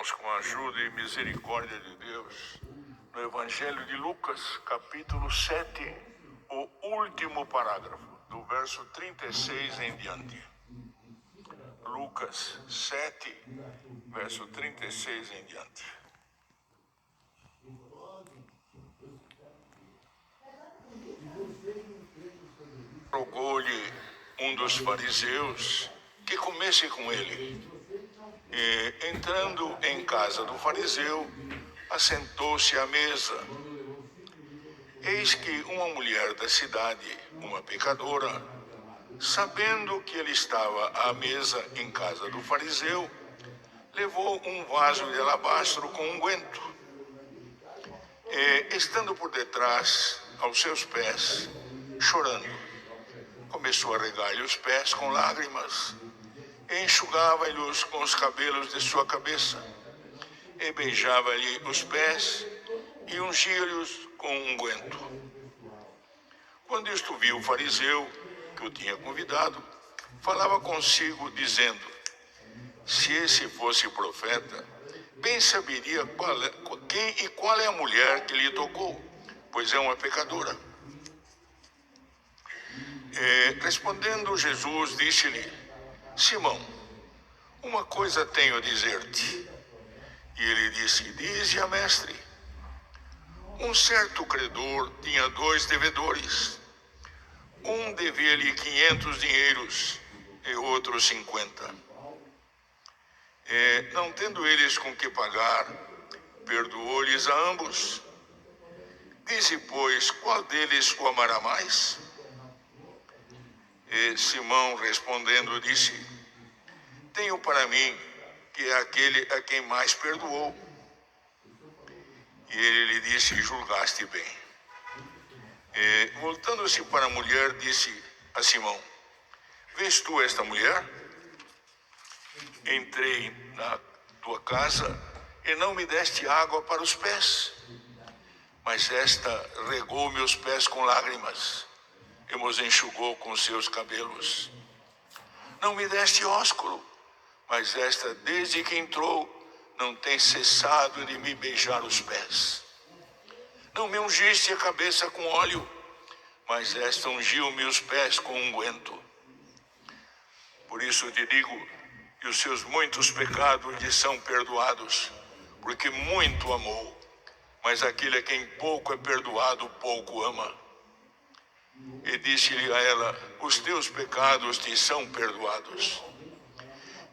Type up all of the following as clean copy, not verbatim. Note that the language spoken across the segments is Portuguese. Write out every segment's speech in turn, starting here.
Com a ajuda e misericórdia de Deus, no Evangelho de Lucas, capítulo 7, o último parágrafo, do verso 36 em diante. Lucas 7, verso 36 em diante. Rogou-lhe um dos fariseus que comesse com ele. E, entrando em casa do fariseu, assentou-se à mesa. Eis que uma mulher da cidade, uma pecadora, sabendo que ele estava à mesa em casa do fariseu, levou um vaso de alabastro com unguento. E, estando por detrás, aos seus pés, chorando, começou a regar-lhe os pés com lágrimas, e enxugava-lhes com os cabelos de sua cabeça, e beijava-lhe os pés, e ungia-lhes com unguento. Quando isto viu o fariseu, que o tinha convidado, falava consigo, dizendo: se esse fosse profeta, bem saberia quem e qual é a mulher que lhe tocou, pois é uma pecadora. Respondendo Jesus, disse-lhe: Simão, uma coisa tenho a dizer-te. E ele disse: dize-a, mestre. Um certo credor tinha 2 devedores. Um devia-lhe 500 dinheiros e outro 50. Não tendo eles com que pagar, perdoou-lhes a ambos. Dize, pois, qual deles o amará mais? E Simão, respondendo, disse: tenho para mim que é aquele a quem mais perdoou. E ele lhe disse: julgaste bem. Voltando-se para a mulher, disse a Simão: vês tu esta mulher? Entrei na tua casa e não me deste água para os pés, mas esta regou meus pés com lágrimas e os enxugou com seus cabelos. Não me deste ósculo, mas esta, desde que entrou, não tem cessado de me beijar os pés. Não me ungiste a cabeça com óleo, mas esta ungiu-me os pés com unguento. Por isso te digo que os seus muitos pecados lhe são perdoados, porque muito amou. Mas aquele a quem pouco é perdoado, pouco ama. E disse-lhe a ela: os teus pecados te são perdoados.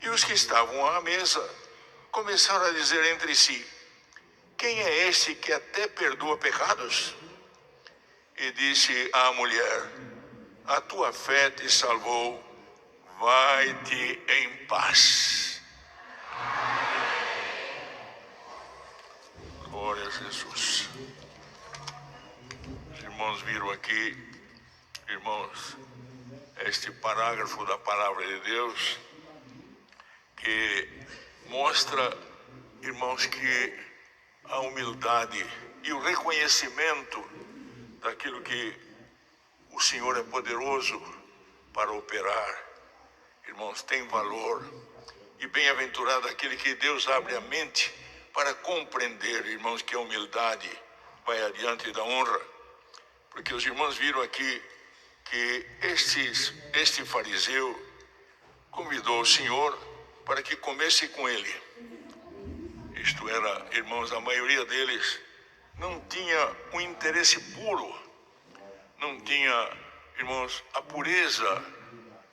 E os que estavam à mesa começaram a dizer entre si: quem é este que até perdoa pecados? E disse à mulher: a tua fé te salvou, vai-te em paz. Glória a Jesus. Os irmãos viram aqui, irmãos, este parágrafo da palavra de Deus, que mostra, irmãos, que a humildade e o reconhecimento daquilo que o Senhor é poderoso para operar, irmãos, tem valor. E bem-aventurado aquele que Deus abre a mente para compreender, irmãos, que a humildade vai adiante da honra. Porque os irmãos viram aqui que este fariseu convidou o Senhor para que comesse com ele. Isto era, irmãos, a maioria deles não tinha um interesse puro, não tinha, irmãos, a pureza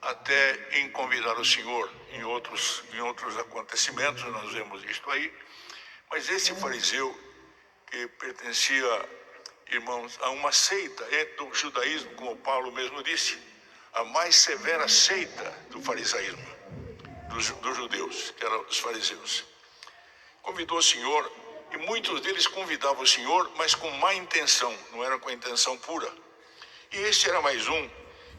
até em convidar o Senhor. Em outros acontecimentos nós vemos isto aí. Mas esse fariseu, que pertencia, irmãos, a uma seita do judaísmo, como Paulo mesmo disse, a mais severa seita do farisaísmo, dos judeus, que eram os fariseus, convidou o Senhor, e muitos deles convidavam o Senhor, mas com má intenção, não era com a intenção pura. E este era mais um,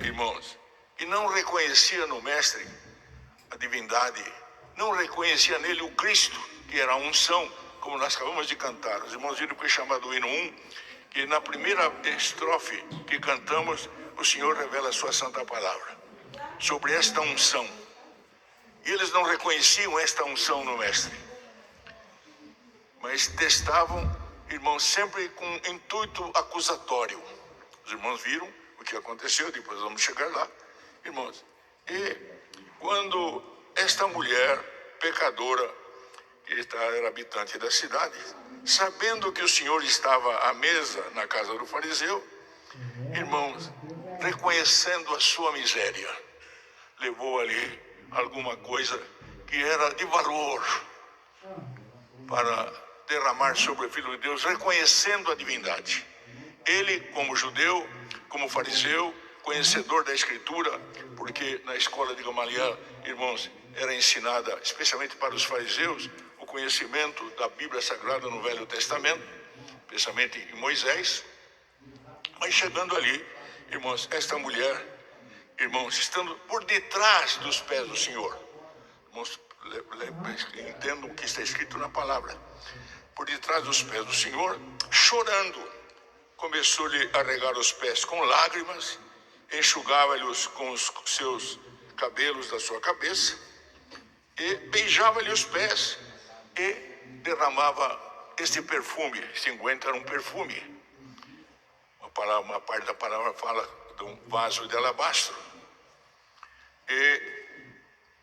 irmãos, que não reconhecia no mestre a divindade, não reconhecia nele o Cristo, que era a unção, como nós acabamos de cantar. Os irmãos viram que é chamado o hino 1, que na primeira estrofe que cantamos, o Senhor revela a sua santa palavra sobre esta unção. E eles não reconheciam esta unção no mestre. mas testavam, irmãos, sempre com intuito acusatório. Os irmãos viram o que aconteceu, depois vamos chegar lá, irmãos. E quando esta mulher pecadora, que era habitante da cidade, sabendo que o Senhor estava à mesa na casa do fariseu, irmãos, reconhecendo a sua miséria, levou ali alguma coisa que era de valor para derramar sobre o Filho de Deus, reconhecendo a divindade. Ele, como judeu, como fariseu, conhecedor da Escritura, porque na escola de Gamaliel, irmãos, era ensinada, especialmente para os fariseus, o conhecimento da Bíblia Sagrada no Velho Testamento, especialmente em Moisés. Mas chegando ali, irmãos, esta mulher, irmãos, estando por detrás dos pés do Senhor, irmãos, entendam o que está escrito na palavra, por detrás dos pés do Senhor, chorando, começou-lhe a regar os pés com lágrimas, enxugava-lhes com os seus cabelos da sua cabeça, e beijava-lhe os pés, e derramava este perfume. Este unguento era um perfume. Uma parte da palavra fala de um vaso de alabastro. E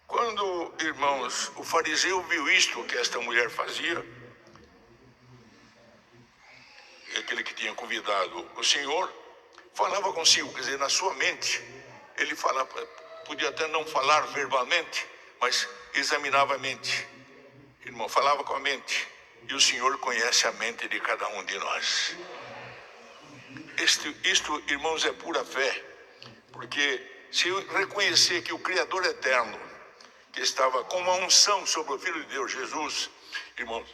quando, irmãos, o fariseu viu isto que esta mulher fazia, aquele que tinha convidado o Senhor, falava consigo, quer dizer, na sua mente, ele falava, podia até não falar verbalmente, mas examinava a mente, irmão, falava com a mente, e o Senhor conhece a mente de cada um de nós. Isto, irmãos, é pura fé, porque se eu reconhecer que o Criador eterno, que estava com uma unção sobre o Filho de Deus, Jesus, irmãos,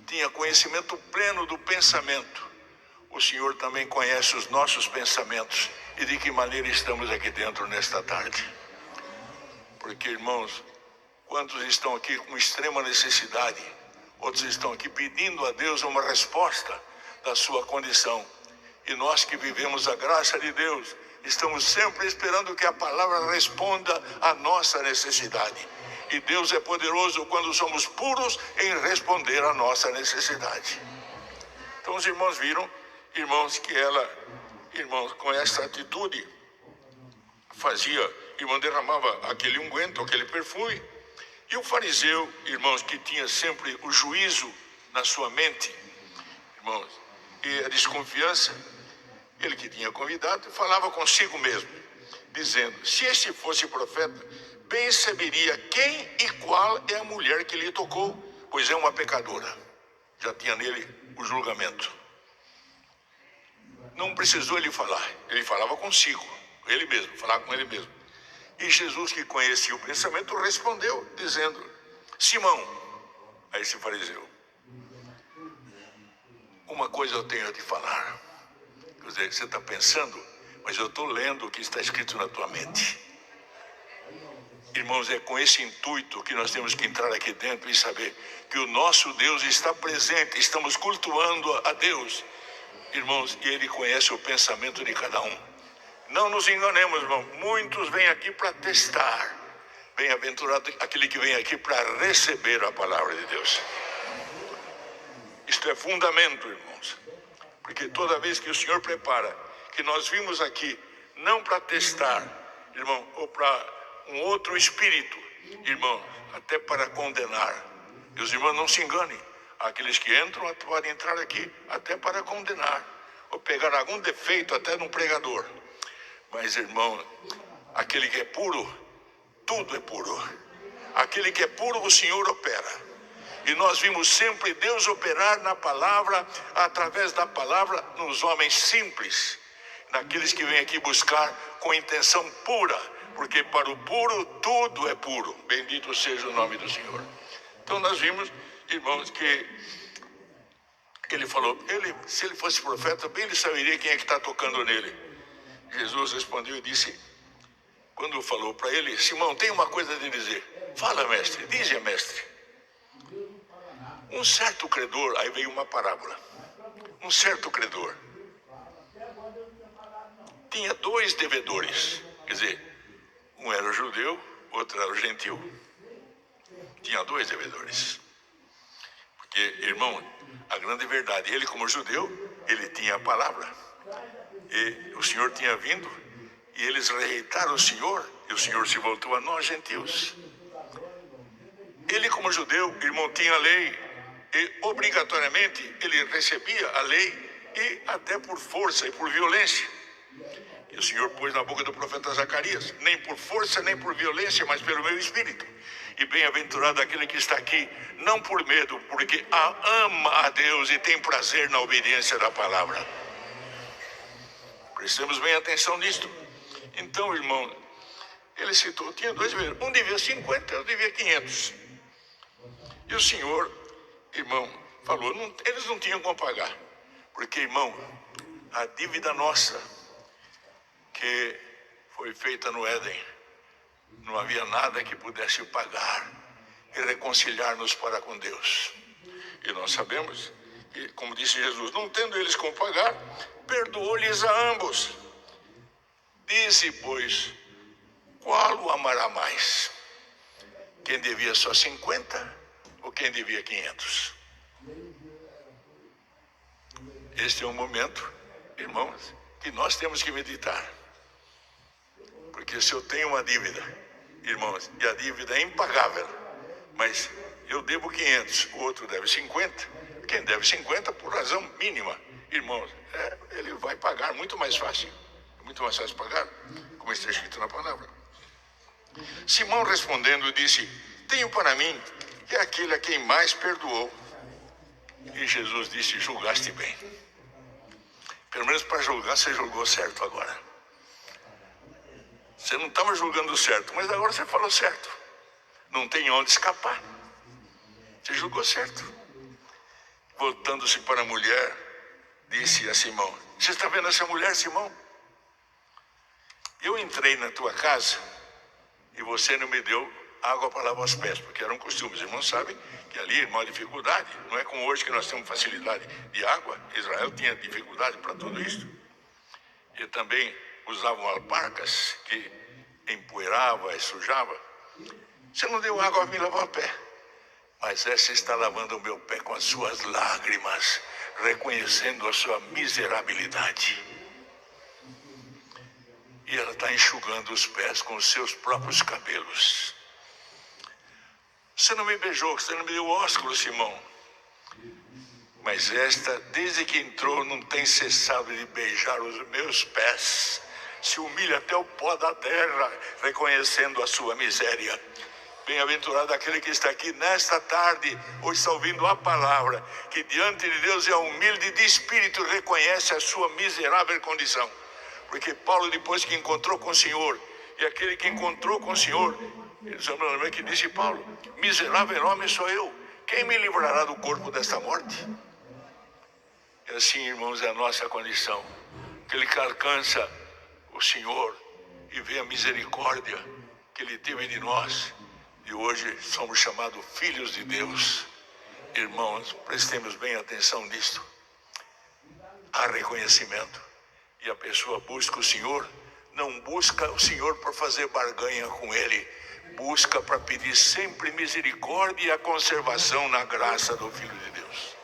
tinha conhecimento pleno do pensamento, o Senhor também conhece os nossos pensamentos e de que maneira estamos aqui dentro nesta tarde. Porque, irmãos, quantos estão aqui com extrema necessidade, outros estão aqui pedindo a Deus uma resposta da sua condição. E nós que vivemos a graça de Deus, estamos sempre esperando que a palavra responda à nossa necessidade. E Deus é poderoso quando somos puros em responder à nossa necessidade. Então os irmãos viram, irmãos, que ela, irmãos, com essa atitude, fazia, irmão, derramava aquele unguento, aquele perfume. E o fariseu, irmãos, que tinha sempre o juízo na sua mente, irmãos, e a desconfiança, ele que tinha convidado, falava consigo mesmo, dizendo, se este fosse profeta, bem saberia quem e qual é a mulher que lhe tocou, pois é uma pecadora. Já tinha nele o julgamento. Não precisou ele falar, ele falava consigo, ele mesmo, falava com ele mesmo. E Jesus, que conhecia o pensamento, respondeu, dizendo, Simão, a esse fariseu, uma coisa eu tenho a te falar. Quer dizer, você está pensando, mas eu estou lendo o que está escrito na tua mente. Irmãos, é com esse intuito que nós temos que entrar aqui dentro e saber que o nosso Deus está presente, estamos cultuando a Deus, irmãos, e Ele conhece o pensamento de cada um. Não nos enganemos, irmão, muitos vêm aqui para testar, bem-aventurado aquele que vem aqui para receber a palavra de Deus. Isto é fundamento, irmãos, porque toda vez que o Senhor prepara, que nós vimos aqui, não para testar, irmão, ou para um outro espírito, irmão, até para condenar. E os irmãos não se enganem, aqueles que entram podem entrar aqui até para condenar, ou pegar algum defeito até num pregador. Mas, irmão, aquele que é puro, tudo é puro. Aquele que é puro, o Senhor opera. E nós vimos sempre Deus operar na palavra, através da palavra, nos homens simples, naqueles que vêm aqui buscar com intenção pura, porque para o puro tudo é puro. Bendito seja o nome do Senhor. Então nós vimos, irmãos, que ele falou, se ele fosse profeta, bem ele saberia quem é que está tocando nele. Jesus respondeu e disse, quando falou para ele, Simão, tem uma coisa a te dizer. Fala, mestre, dize, mestre. Um certo credor, aí veio uma parábola. Um certo credor tinha 2 devedores, quer dizer, um era o judeu, outro era o gentil. Tinha 2 devedores. Porque, irmão, a grande verdade, ele como judeu, ele tinha a palavra. E o Senhor tinha vindo, e eles rejeitaram o Senhor, e o Senhor se voltou a nós, gentios. Ele como judeu, irmão, tinha a lei, e obrigatoriamente ele recebia a lei, e até por força e por violência. E o Senhor pôs na boca do profeta Zacarias, nem por força nem por violência, mas pelo meu espírito. E bem-aventurado aquele que está aqui, não por medo, porque ama a Deus e tem prazer na obediência da palavra. Prestemos bem atenção nisto. Então, irmão, ele citou, tinha dois deveres, um devia 50, outro devia 500. E o Senhor, irmão, falou, eles não tinham como pagar. Porque, irmão, a dívida nossa, que foi feita no Éden, não havia nada que pudesse pagar e reconciliar-nos para com Deus. E nós sabemos, que, como disse Jesus, não tendo eles como pagar, perdoou-lhes a ambos. Dize, pois, qual o amará mais? Quem devia só 50 ou quem devia 500? Este é um momento, irmãos, que nós temos que meditar. Porque se eu tenho uma dívida, irmãos, e a dívida é impagável, mas eu devo 500, o outro deve 50, quem deve 50 por razão mínima, irmãos, ele vai pagar muito mais fácil pagar, como está escrito na palavra. Simão respondendo disse, tenho para mim que é aquele a quem mais perdoou. E Jesus disse, julgaste bem. Pelo menos para julgar, você julgou certo agora. Você não estava julgando certo, mas agora você falou certo. Não tem onde escapar. Você julgou certo. Voltando-se para a mulher, disse a Simão, você está vendo essa mulher, Simão? Eu entrei na tua casa e você não me deu água para lavar os pés, porque era um costume. Os irmãos sabem que ali, irmão, dificuldade. Não é como hoje que nós temos facilidade de água. Israel tinha dificuldade para tudo isso. E também usavam alparcas que empoeirava e sujava. Você não deu água para me lavar o pé, mas essa está lavando o meu pé com as suas lágrimas, reconhecendo a sua miserabilidade. E ela está enxugando os pés com os seus próprios cabelos. Você não me beijou, você não me deu ósculo, Simão. Mas esta, desde que entrou, não tem cessado de beijar os meus pés. Se humilha até o pó da terra, reconhecendo a sua miséria. Bem-aventurado aquele que está aqui nesta tarde, ou está ouvindo a palavra, que diante de Deus é humilde de espírito, reconhece a sua miserável condição. Porque Paulo, depois que encontrou com o Senhor, e aquele que encontrou com o Senhor, que disse Paulo, miserável homem sou eu, quem me livrará do corpo desta morte? E assim, irmãos, é a nossa condição. Aquele que alcança o Senhor e vê a misericórdia que Ele teve de nós, e hoje somos chamados filhos de Deus. Irmãos, prestemos bem atenção nisto. Há reconhecimento. E a pessoa busca o Senhor, não busca o Senhor para fazer barganha com Ele, busca para pedir sempre misericórdia e a conservação na graça do Filho de Deus.